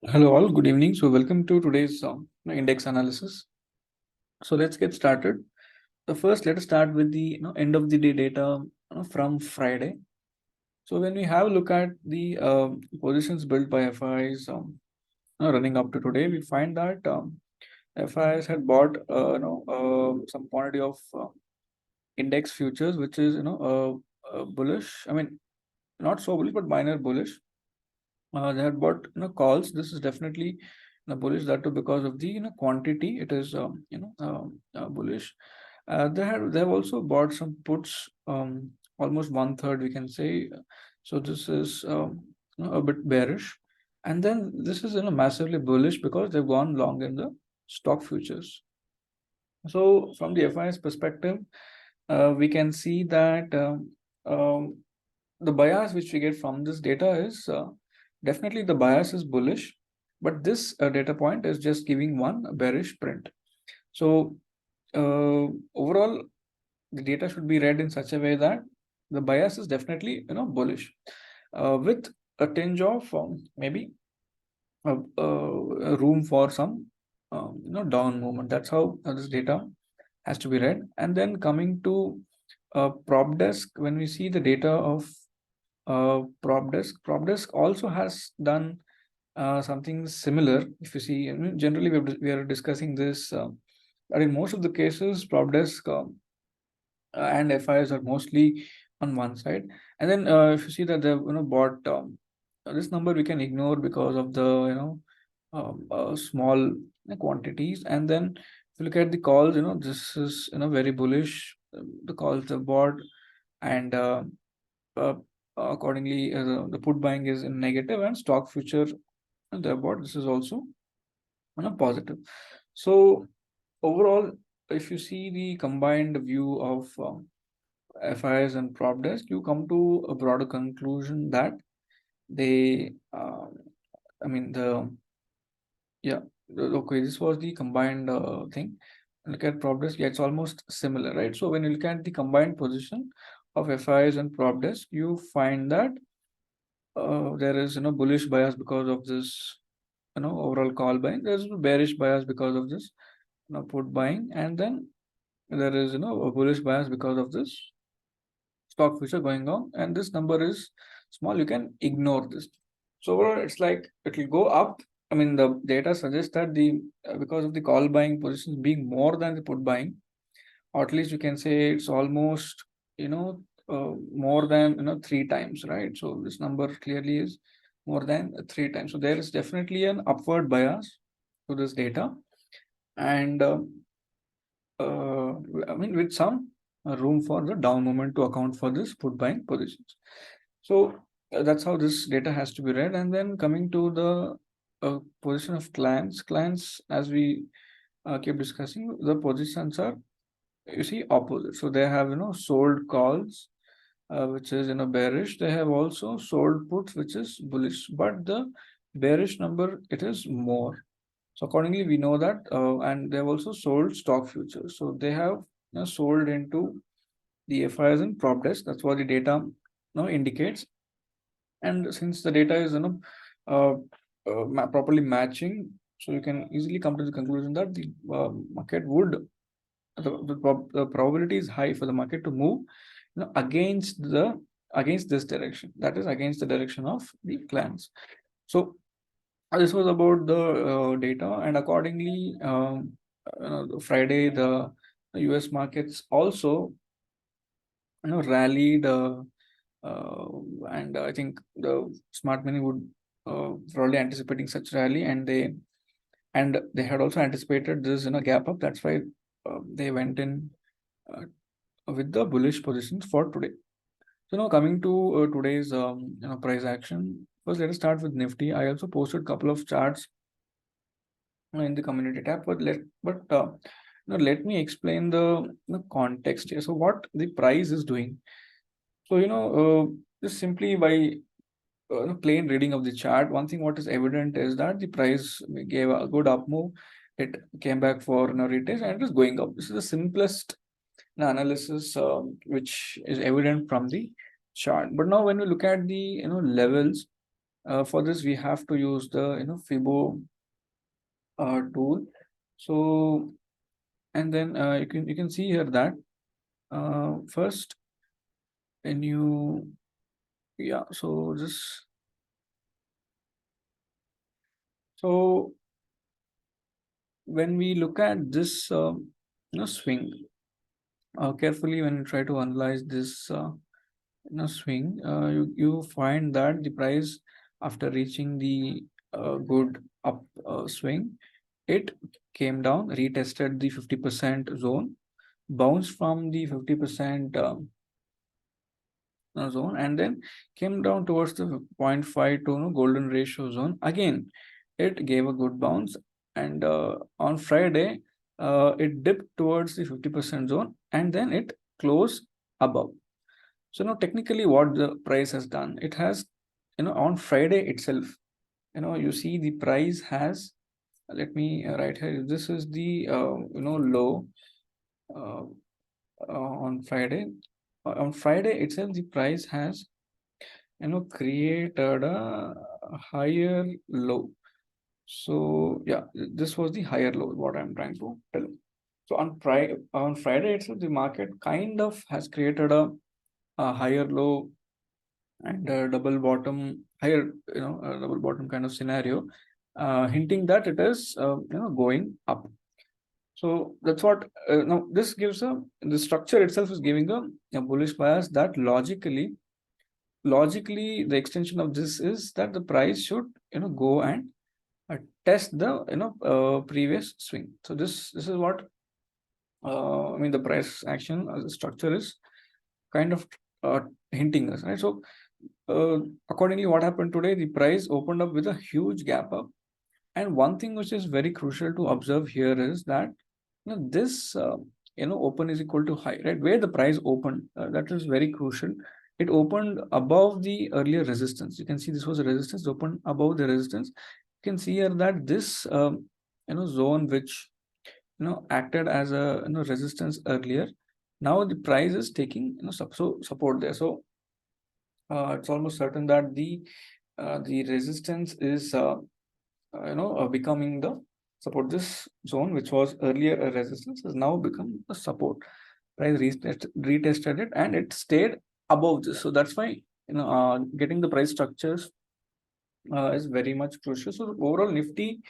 Hello all, good evening. So welcome to today's index analysis. So let's get started. So first, let us start with the end of the day data from Friday. So when we have a look at the positions built by FIs running up to today, we find that FIs had bought some quantity of index futures, which is bullish. I mean, not so bullish, but minor bullish. They had bought calls. This is definitely bullish, that too because of the quantity. It is bullish. They have also bought some puts, almost one third we can say. So this is a bit bearish, and then this is massively bullish because they've gone long in the stock futures. So from the FIS perspective, we can see that the bias which we get from this data is definitely the bias is bullish, but this data point is just giving one bearish print. So overall, the data should be read in such a way that the bias is definitely bullish, with a tinge of maybe a room for some down movement. That's how this data has to be read. And then coming to prop desk, when we see the data of prop desk also has done something similar. If you see, generally we are discussing this, but in most of the cases prop desk and FIs are mostly on one side. And then if you see that they've bought this number, we can ignore because of the small quantities. And then if you look at the calls, this is very bullish. The calls they've bought, and uh, accordingly the put buying is in negative, and stock future they've bought, this is also positive. So overall, if you see the combined view of FIs and prop desk, you come to a broader conclusion that they, I mean, yeah, okay, this was the combined thing. Look at prop desk, yeah, it's almost similar, right? So when you look at the combined position of FIs and prop desk, you find that there is bullish bias because of this overall call buying. There's a bearish bias because of this put buying, and then there is a bullish bias because of this stock future going on, and this number is small, you can ignore this. So overall, it's like it will go up. I mean, the data suggests that the because of the call buying positions being more than the put buying, or at least you can say it's almost more than three times, right? So this number clearly is more than three times. So there is definitely an upward bias to this data, and I mean, with some room for the down movement to account for this put buying positions. So that's how this data has to be read. And then coming to the position of clients, as we keep discussing, the positions are, you see, opposite. So they have sold calls, which is bearish. They have also sold puts, which is bullish, but the bearish number, it is more. So accordingly, we know that, and they have also sold stock futures. So they have sold into the FIs and prop desk. That's what the data indicates. And since the data is properly matching, so you can easily come to the conclusion that the market would the probability is high for the market to move against this direction. That is against the direction of the clients. So this was about the data, and accordingly, Friday the US markets also rallied, uh, and I think the smart money would probably anticipating such rally, and they had also anticipated this gap up. That's why they went in uh, with the bullish positions for today. So now coming to today's price action. First, let us start with Nifty. I also posted a couple of charts in the community tab, but let me explain the context here. So what the price is doing. So just simply by plain reading of the chart, one thing what is evident is that the price gave a good up move. It came back for retest, and it is going up. This is the simplest analysis which is evident from the chart. But now when we look at the levels, For this, we have to use the Fibo tool. So, and then you can see here that first when you so this so when we look at this swing carefully, when you try to analyze this swing, you find that the price, after reaching the good up swing, it came down, retested the 50% zone, bounced from the 50% zone, and then came down towards the 0.5 to golden ratio zone. Again, it gave a good bounce, and on Friday, it dipped towards the 50% zone, and then it closed above. So now technically what the price has done, it has, on Friday itself, you see the price has, let me write here, this is the, low uh, on Friday. On Friday itself, the price has, created a higher low. So yeah, this was the higher low, what I'm trying to tell. So on Friday itself, the market kind of has created a higher low and a double bottom, higher, a double bottom kind of scenario, hinting that it is, going up. So that's what, now this gives the structure itself is giving a bullish bias that logically the extension of this is that the price should, go and test the, previous swing. So this is what, I mean, the price action as a structure is kind of hinting us, right? So accordingly, what happened today, the price opened up with a huge gap up. And one thing which is very crucial to observe here is that this open is equal to high, right? Where the price opened, that is very crucial. It opened above the earlier resistance. You can see this was a resistance, opened above the resistance. You can see here that this zone which acted as a resistance earlier, now the price is taking support there. So it's almost certain that the resistance is becoming the support. This zone, which was earlier a resistance, has now become a support. Price retested it, and it stayed above this. So that's why getting the price structures is very much crucial. So the overall Nifty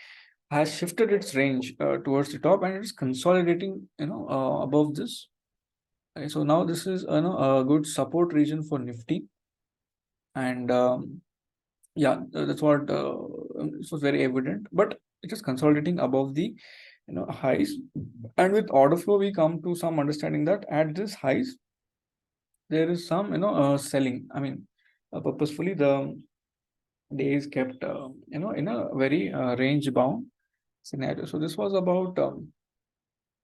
has shifted its range towards the top, and it is consolidating above this. Okay, so now this is a good support region for Nifty, and yeah, that's what this was very evident. But it is consolidating above the highs, and with order flow we come to some understanding that at this highs there is some selling. I mean, purposefully the days kept in a very range bound scenario. So this was about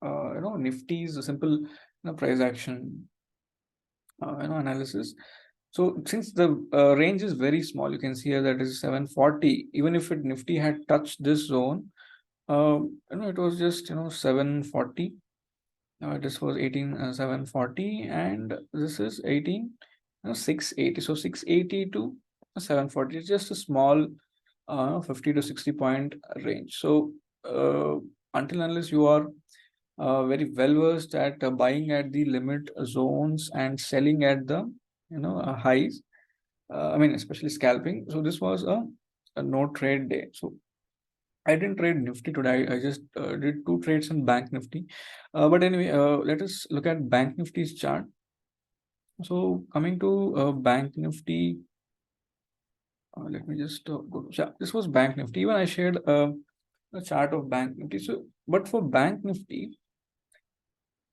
Nifty's simple price action analysis. So since the range is very small, you can see here that is 740. Even if Nifty had touched this zone, it was just 740. This was 18,740, and this is 18,680. So 680 to 740 is just a small 50 to 60 point range. So until unless you are very well versed at buying at the limit zones and selling at the highs, I mean, especially scalping. So this was a no trade day. So I didn't trade Nifty today. I just did 2 trades in Bank Nifty. But anyway, let us look at Bank Nifty's chart. So coming to Bank Nifty, let me just go. Yeah, this was Bank Nifty. Even I shared a chart of Bank Nifty. So, but for Bank Nifty,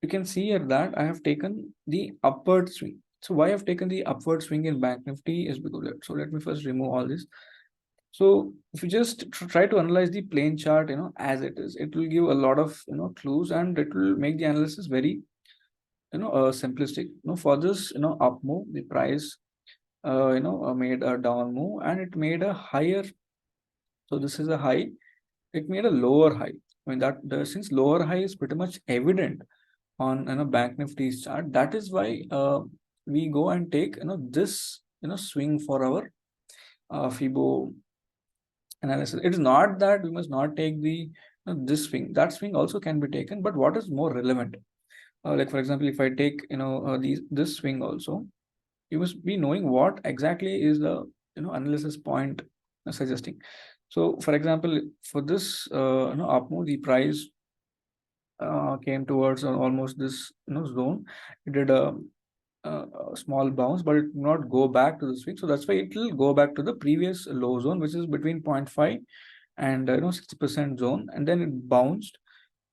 you can see here that I have taken the upward swing. So why I've taken the upward swing in Bank Nifty is because so let me first remove all this. So if you just try to analyze the plain chart, as it is, it will give a lot of clues, and it will make the analysis very simplistic. For this up move, the price made a down move, and it made a higher. So this is a high. It made a lower high. I mean that since lower high is pretty much evident on Bank Nifty's chart, that is why we go and take this swing for our FIBO analysis. It is not that we must not take the this swing. That swing also can be taken, but what is more relevant? Like for example, if I take this swing also, you must be knowing what exactly is the analysis point suggesting. So for example, for this up move, the price came towards almost this zone. It did a small bounce, but it did not go back to the swing. So that's why it will go back to the previous low zone, which is between 0.5 and 60% zone, and then it bounced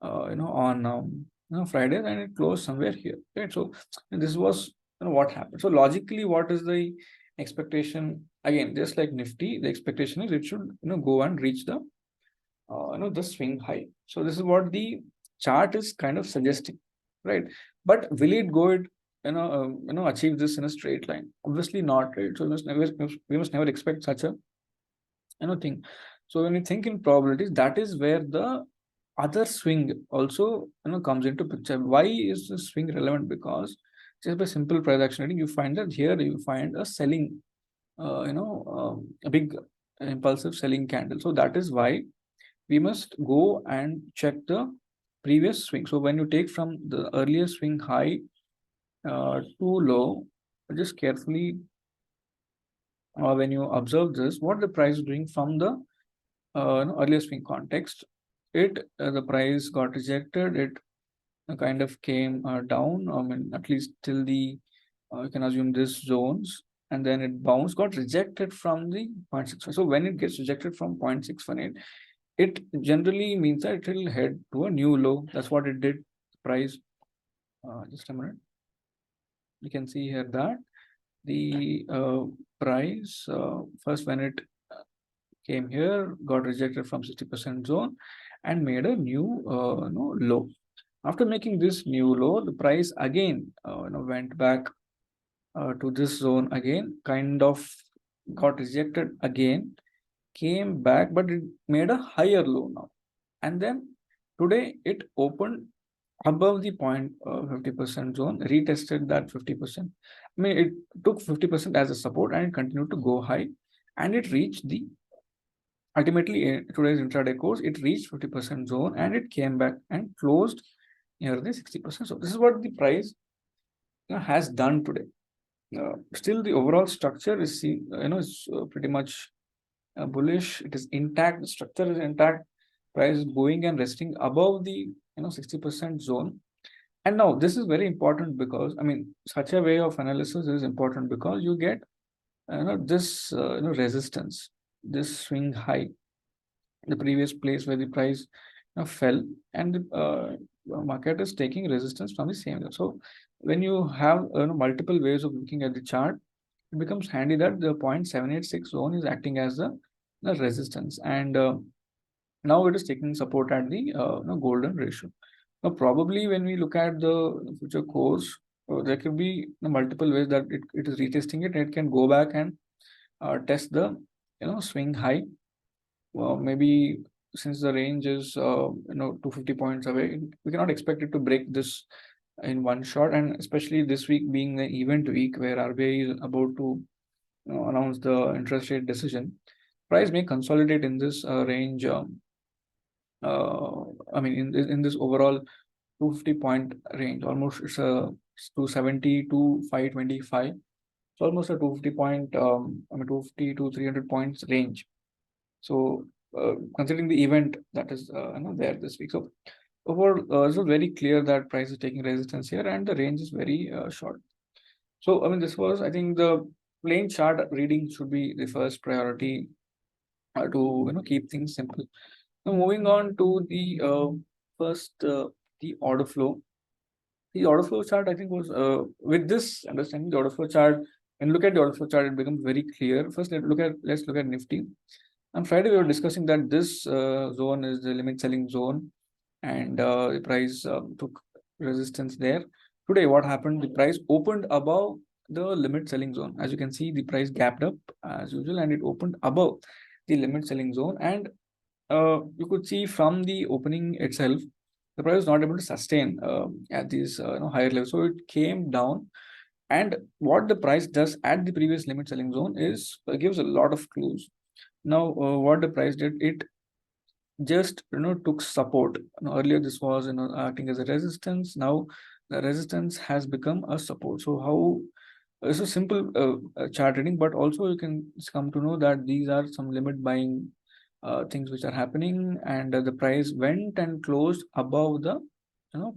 on Friday, and it closed somewhere here, right? So this was what happened. So logically, what is the expectation? Again, just like Nifty, the expectation is it should go and reach the the swing high. So this is what the chart is kind of suggesting, right? But will it go it achieve this in a straight line? Obviously not, right? So we must never expect such a thing. So when you think in probabilities, that is where the other swing also comes into picture. Why is the swing relevant? Because just by simple price action trading, you find that here you find a selling, a big impulsive selling candle. So that is why we must go and check the previous swing. So when you take from the earlier swing high to low, just carefully when you observe this, what the price is doing from the earlier swing context, the price got rejected. It kind of came down. I mean, at least till the you can assume this zones, and then it bounced, got rejected from the 0.65. So when it gets rejected from 0.618, it generally means that it will head to a new low. That's what it did. Price, just a minute. You can see here that the price first when it came here, got rejected from 60% zone and made a new low. After making this new low, the price again went back to this zone again, kind of got rejected again, came back, but it made a higher low now. And then today it opened above the 50% zone, retested that 50%. I mean, it took 50% as a support and it continued to go high, and it reached the ultimately in today's intraday course, it reached 50% zone and it came back and closed near the 60%. So this is what the price has done today. Still, the overall structure is pretty much bullish. It is intact. The structure is intact. Price is going and resting above the 60% zone. And now this is very important because I mean such a way of analysis is important because you get this resistance, this swing high, the previous place where the price fell, and the market is taking resistance from the same level. So when you have multiple ways of looking at the chart, it becomes handy that the 0.786 zone is acting as the resistance, and now it is taking support at the golden ratio. Now probably when we look at the future course, there could be multiple ways that it is retesting it, and it can go back and test the swing high. Well, maybe since the range is 250 points away, we cannot expect it to break this in one shot, and especially this week being the event week where RBI is about to announce the interest rate decision. Price may consolidate in this range. I mean, in this overall 250 point range, almost it's a 270 to 525. It's almost a 250 point, 250 to 300 points range. So considering the event that is there this week, so overall it's very clear that price is taking resistance here and the range is very short. So I mean, this was, I think, the plain chart reading should be the first priority to keep things simple. Now moving on to the first the order flow. The order flow chart, I think, was with this understanding the order flow chart. When you look at the order flow chart, it becomes very clear. First, let's look at Nifty. On Friday, we were discussing that this zone is the limit selling zone, and the price took resistance there. Today, what happened? The price opened above the limit selling zone. As you can see, the price gapped up as usual, and it opened above the limit selling zone. And you could see from the opening itself, the price was not able to sustain at these higher levels. So it came down And what the price does at the previous limit selling zone is gives a lot of clues. Now, what the price did, it just took support. Earlier this was acting as a resistance. Now the resistance has become a support. So how it's a simple chart reading, but also you can come to know that these are some limit buying things which are happening, and the price went and closed above the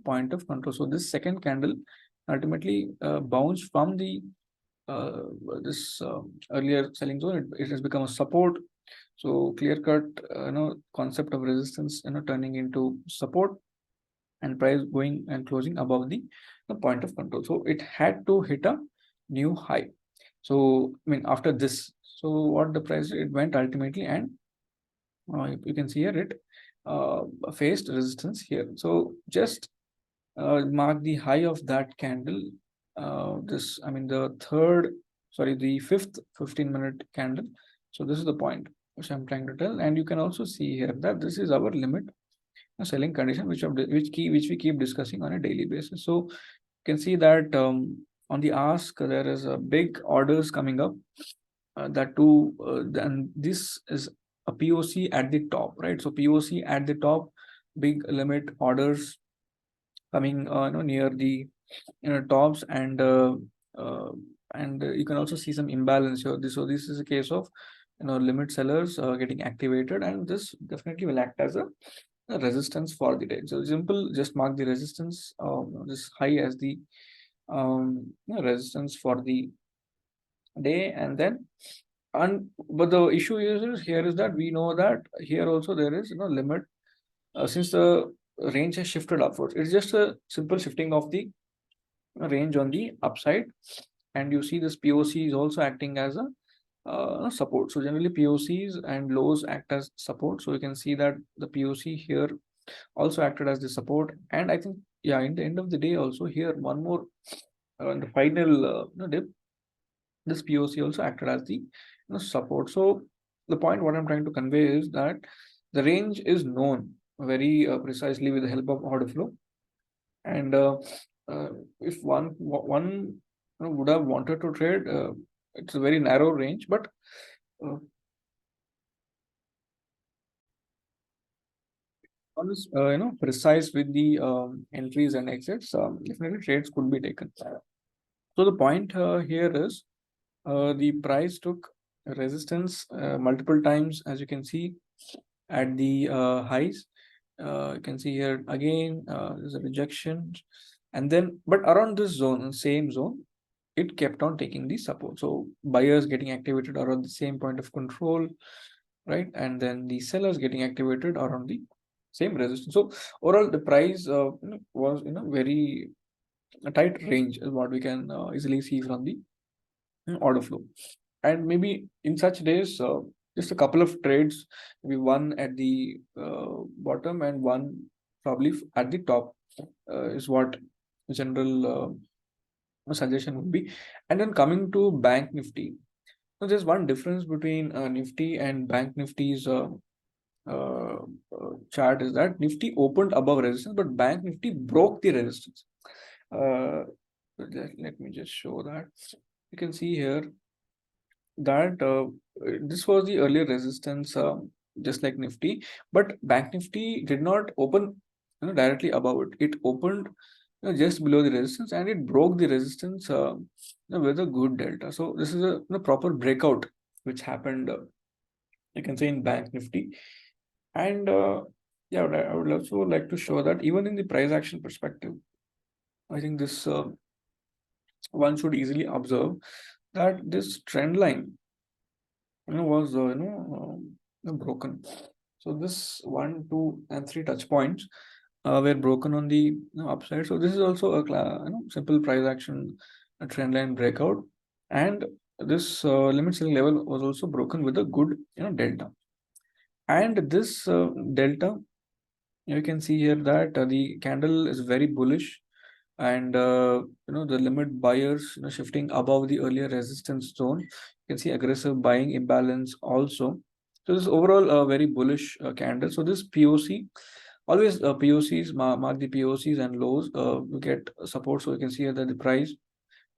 point of control. So this second candle ultimately bounced from the uh, this earlier selling zone. It has become a support. So clear cut concept of resistance turning into support, and price going and closing above the point of control. So it had to hit a new high. So I mean, after this, so what the price, it went ultimately, and you can see here it faced resistance here. So just mark the high of that candle. This, I mean, the fifth 15-minute candle. So this is the point which I'm trying to tell, and you can also see here that this is our limit selling condition, which we keep discussing on a daily basis. So you can see that on the ask there is a big orders coming up. That too, then this is a POC at the top, right? So POC at the top, big limit orders coming near the tops, uh, and you can also see some imbalance here. So this is a case of limit sellers getting activated, and this definitely will act as a resistance for the day. So simple, just mark the resistance, this high as the resistance for the day, and then but the issue is here is that we know that here also there is limit, since the range has shifted upwards. It's just a simple shifting of the range on the upside, and you see this POC is also acting as a support. So generally POCs and lows act as support. So you can see that the POC here also acted as the support, and I think, yeah, in the end of the day also here one more in the final dip, this POC also acted as the support. So the point what I'm trying to convey is that the range is known very precisely with the help of order flow, and uh, if one would have wanted to trade, it's a very narrow range, but uh, one is precise with the entries and exits. Definitely trades could be taken. So the point here is the price took resistance multiple times, as you can see at the highs. You can see here again there's a rejection, and then but around this zone, same zone, it kept on taking the support. So buyers getting activated around the same point of control, right? And then the sellers getting activated around the same resistance. So overall, the price was in a very tight range, is what we can easily see from the order flow. And maybe in such days, just a couple of trades, maybe one at the bottom and one probably at the top, is what general suggestion would be. And then coming to Bank Nifty, so there's one difference between Nifty and Bank Nifty's uh, chart, is that Nifty opened above resistance, but Bank Nifty broke the resistance. Let me just show that. You can see here that this was the earlier resistance, just like Nifty, but Bank Nifty did not open directly above it. It opened just below the resistance, and it broke the resistance with a good delta. So this is a proper breakout which happened, you can say, in Bank Nifty. And yeah, I would also like to show that even in the price action perspective, I think this one should easily observe that this trend line was broken. So this 1, 2, and 3 touch points were broken on the upside. So this is also a simple price action trend line breakout, and this limit selling level was also broken with a good delta. And this delta, you can see here that the candle is very bullish, and the limit buyers shifting above the earlier resistance zone. You can see aggressive buying imbalance also. So this is overall a very bullish candle. So this POC, always POCs, mark the POCs and lows, you get support. So you can see here that the price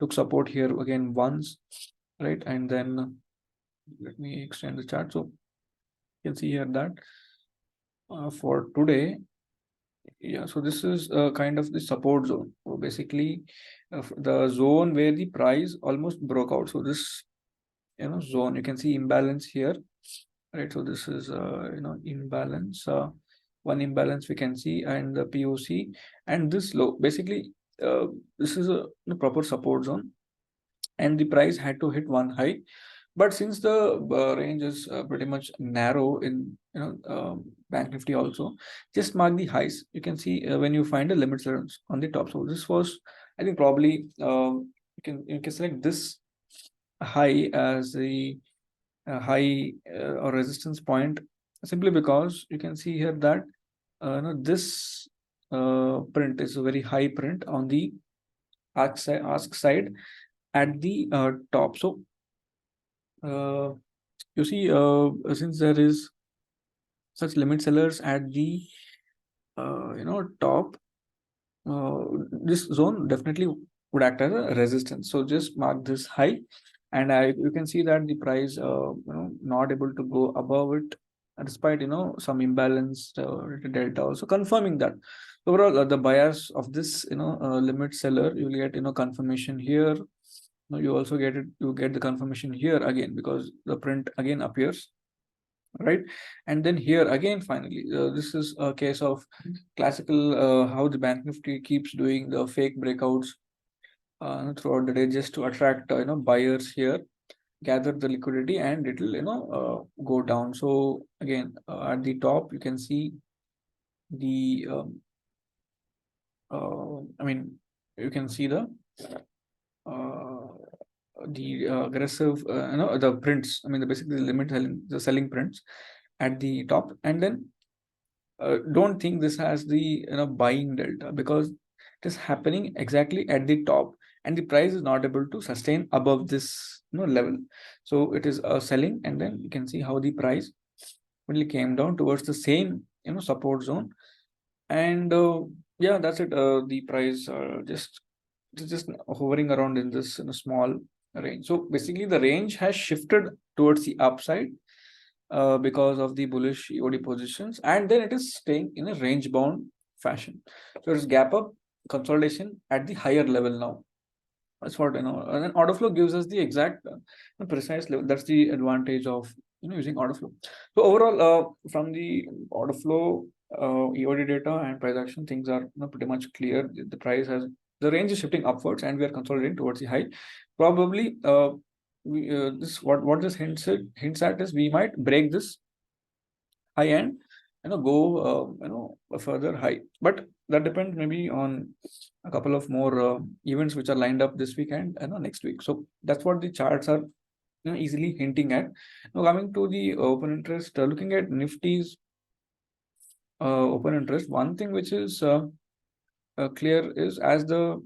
took support here again once, right? And then let me extend the chart. So you can see here that for today, yeah, so this is kind of the support zone. So basically, the zone where the price almost broke out. So this, zone, you can see imbalance here, right? So this is imbalance. One imbalance we can see, and the POC, and this low. Basically, this is a proper support zone, and the price had to hit one high. But since the range is pretty much narrow in Bank Nifty also, just mark the highs. You can see when you find a limit zones on the top. So this was, I think, probably you can select this high as the high or resistance point, simply because you can see here that this print is a very high print on the ask side at the top. So uh, you see, since there is such limit sellers at the top, uh, this zone definitely would act as a resistance. So just mark this high, and you can see that the price not able to go above it, despite some imbalance delta, also confirming that overall the bias of this limit seller, you will get confirmation here. You also get the confirmation here again, because the print again appears, right? And then here again, finally, this is a case of classical how the Bank Nifty keeps doing the fake breakouts throughout the day, just to attract buyers here, gather the liquidity, and it will go down. So again, at the top you can see the I mean, you can see uh, the aggressive the prints, I mean, the basically the limit selling, the selling prints at the top. And then don't think this has the buying delta, because it is happening exactly at the top, and the price is not able to sustain above this level. So it is selling, and then you can see how the price really came down towards the same support zone. And yeah, that's it. The price just hovering around in this small range. So basically the range has shifted towards the upside because of the bullish EOD positions, and then it is staying in a range bound fashion. So it's gap up consolidation at the higher level now. That's what and then order flow gives us the exact precise level. That's the advantage of using order flow. So overall, from the order flow, EOD data and price action, things are pretty much clear. The price has, the range is shifting upwards, and we are consolidating towards the high. Probably, this what this hints at is we might break this high end, go a further high. But that depends maybe on a couple of more events which are lined up this weekend and next week. So that's what the charts are easily hinting at. Now coming to the open interest, looking at Nifty's open interest, one thing which is clear is, as the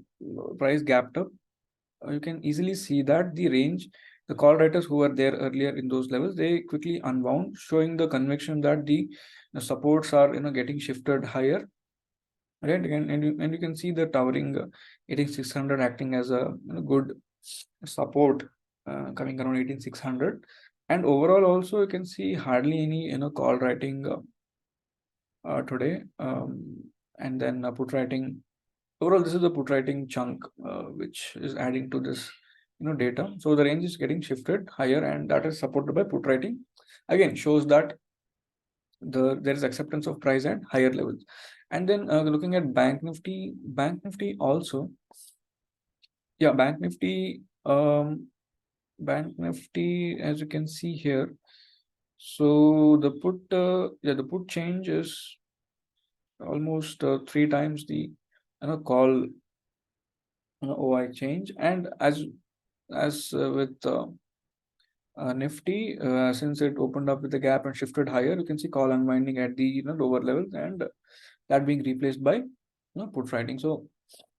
price gapped up, you can easily see that the range, the call writers who were there earlier in those levels, they quickly unwound, showing the conviction that the supports are getting shifted higher, right? And you can see the towering 18600 acting as a good support, coming around 18600. And overall also you can see hardly any call writing today, and then put writing. Overall, this is the put writing chunk which is adding to this data. So the range is getting shifted higher, and that is supported by put writing. Again, shows that there is acceptance of price at higher levels. And then looking at Bank Nifty also, yeah, Bank Nifty, as you can see here. So the put change is almost 3 times the call OI change. And as with Nifty, since it opened up with a gap and shifted higher, you can see call unwinding at the lower levels, and that being replaced by put writing. So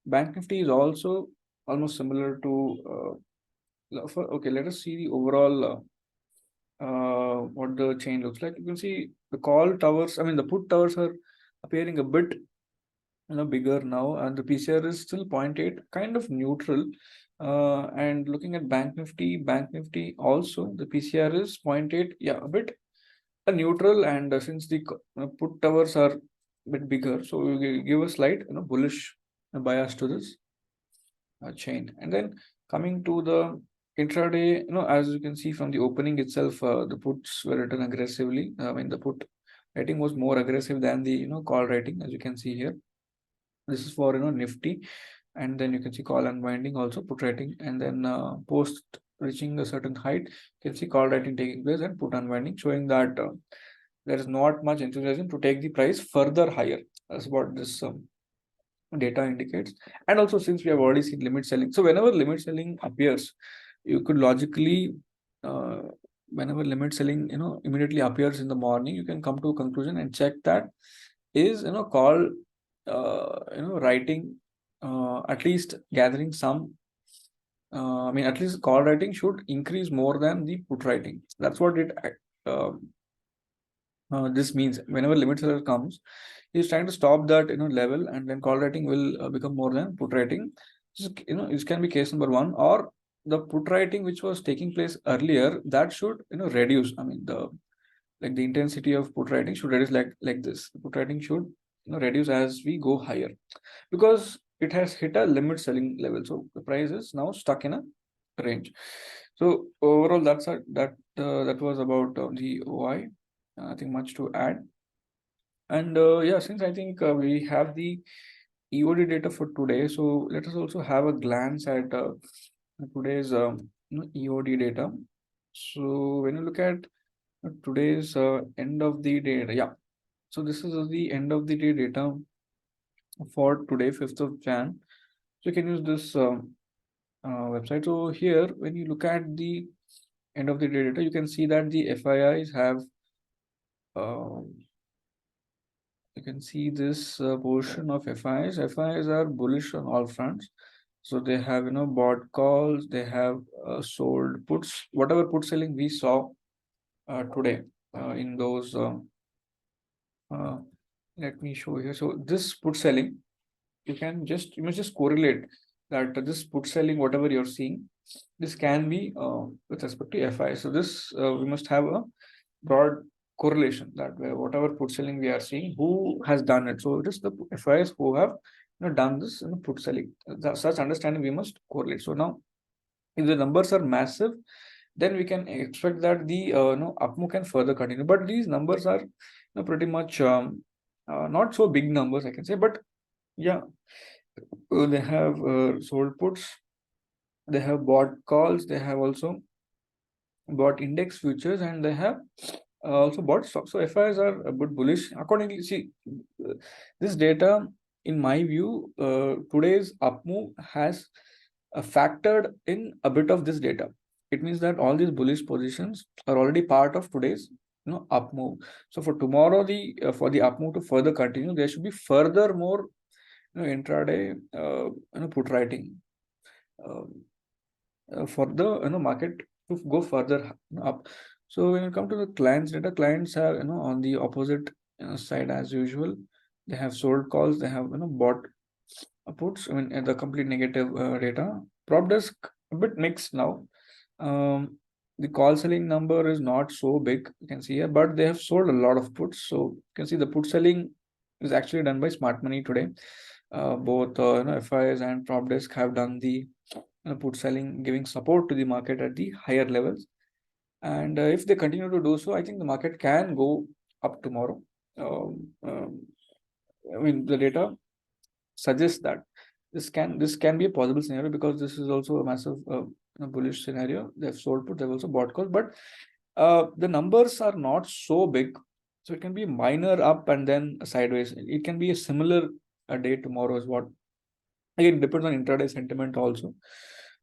Bank Nifty is also almost similar to okay, let us see the overall what the chain looks like. You can see the call towers, I mean the put towers are appearing a bit bigger now, and the PCR is still 0.8, kind of neutral. And looking at Bank Nifty also the PCR is 0.8, yeah, a bit neutral, and since the put towers are a bit bigger, so we give a slight bullish bias to this chain. And then coming to the intraday, as you can see from the opening itself, the puts were written aggressively. I mean, the put rating was more aggressive than the call rating, as you can see here. This is for Nifty, and then you can see call unwinding also, put rating, and then post reaching a certain height, you can see call rating taking place and put unwinding, showing that there is not much enthusiasm to take the price further higher. That's what this data indicates. And also, since we have already seen limit selling, so whenever limit selling appears, you could logically whenever limit selling immediately appears in the morning, you can come to a conclusion and check that is call writing at least gathering some I mean, at least call writing should increase more than the put writing. That's what it uh, this means. Whenever limit seller comes, he's trying to stop that level, and then call writing will become more than put writing. This can be case number one, or the put writing which was taking place earlier, that should reduce. I mean, the intensity of put writing should reduce like this. Put writing should reduce as we go higher, because it has hit a limit selling level, so the price is now stuck in a range. So overall, that was about the OI. Nothing much to add. And yeah, since I think we have the EOD data for today, so let us also have a glance at today's EOD data. So when you look at today's end of the day, yeah. So this is the end of the day data for today, 5th of Jan. So you can use this website. So here, when you look at the end of the day data, you can see that the FIIs have you can see this portion of FIs. FIs are bullish on all fronts. So they have bought calls, they have sold puts, whatever put selling we saw today in those. Uh, Let me show here. So this put selling, you must just correlate that this put selling, whatever you're seeing, this can be with respect to FI. So this we must have a broad correlation that whatever put selling we are seeing, who has done it. So it is the FIs who have done this put selling. Such understanding we must correlate. So now, if the numbers are massive, then we can expect that the up move can further continue. But these numbers are pretty much not so big numbers, I can say. But yeah, they have sold puts, they have bought calls, they have also bought index futures, and they have also bought stocks. So FIs are a bit bullish. Accordingly, see this data, in my view, today's up move has factored in a bit of this data. It means that all these bullish positions are already part of today's up move. So for tomorrow, the for the up move to further continue, there should be further more intraday put writing. For the market to go further up. So when you come to the clients data, clients are on the opposite side as usual. They have sold calls, they have bought puts. I mean, the complete negative data. Prop desk a bit mixed now. Um, the call selling number is not so big, you can see here, but they have sold a lot of puts. So you can see the put selling is actually done by smart money today. Both FIs and prop desk have done the put selling, giving support to the market at the higher levels. And if they continue to do so, I think the market can go up tomorrow. I mean, the data suggests that this can be a possible scenario, because this is also a massive bullish scenario. They've sold put, they've also bought calls, but the numbers are not so big, so it can be minor up and then sideways. It can be a similar day tomorrow, is what. Again, depends on intraday sentiment also,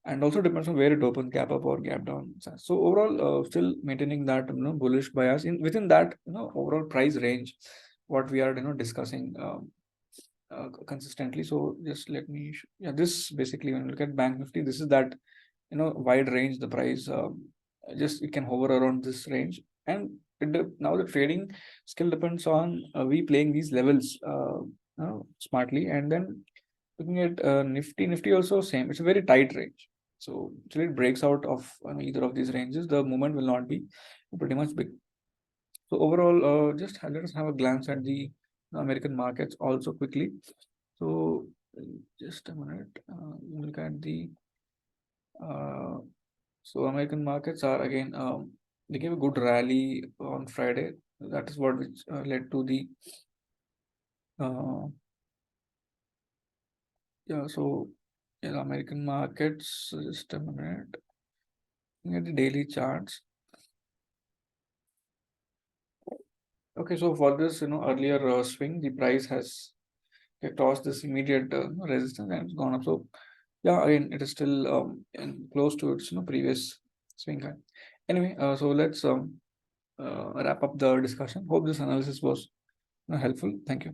and also depends on where it opens, gap up or gap down. So overall, still maintaining that bullish bias in within that overall price range, what we are discussing consistently. So just let me yeah, this basically, when you look at Bank Nifty, this is that wide range. The price just it can hover around this range, and now the trading skill depends on we playing these levels smartly. And then looking at Nifty also same. It's a very tight range. So till it breaks out of either of these ranges, the movement will not be pretty much big. So overall, let us have a glance at the American markets also quickly. So just a minute, look at the uh, so American markets are again they gave a good rally on Friday. That is what which led to the uh, yeah. So in American markets, just a minute, looking at the daily charts. Okay, so for this earlier swing, the price has crossed this immediate resistance and it's gone up. So yeah, again it is still close to its previous swing high. Anyway, so let's wrap up the discussion. Hope this analysis was helpful. Thank you.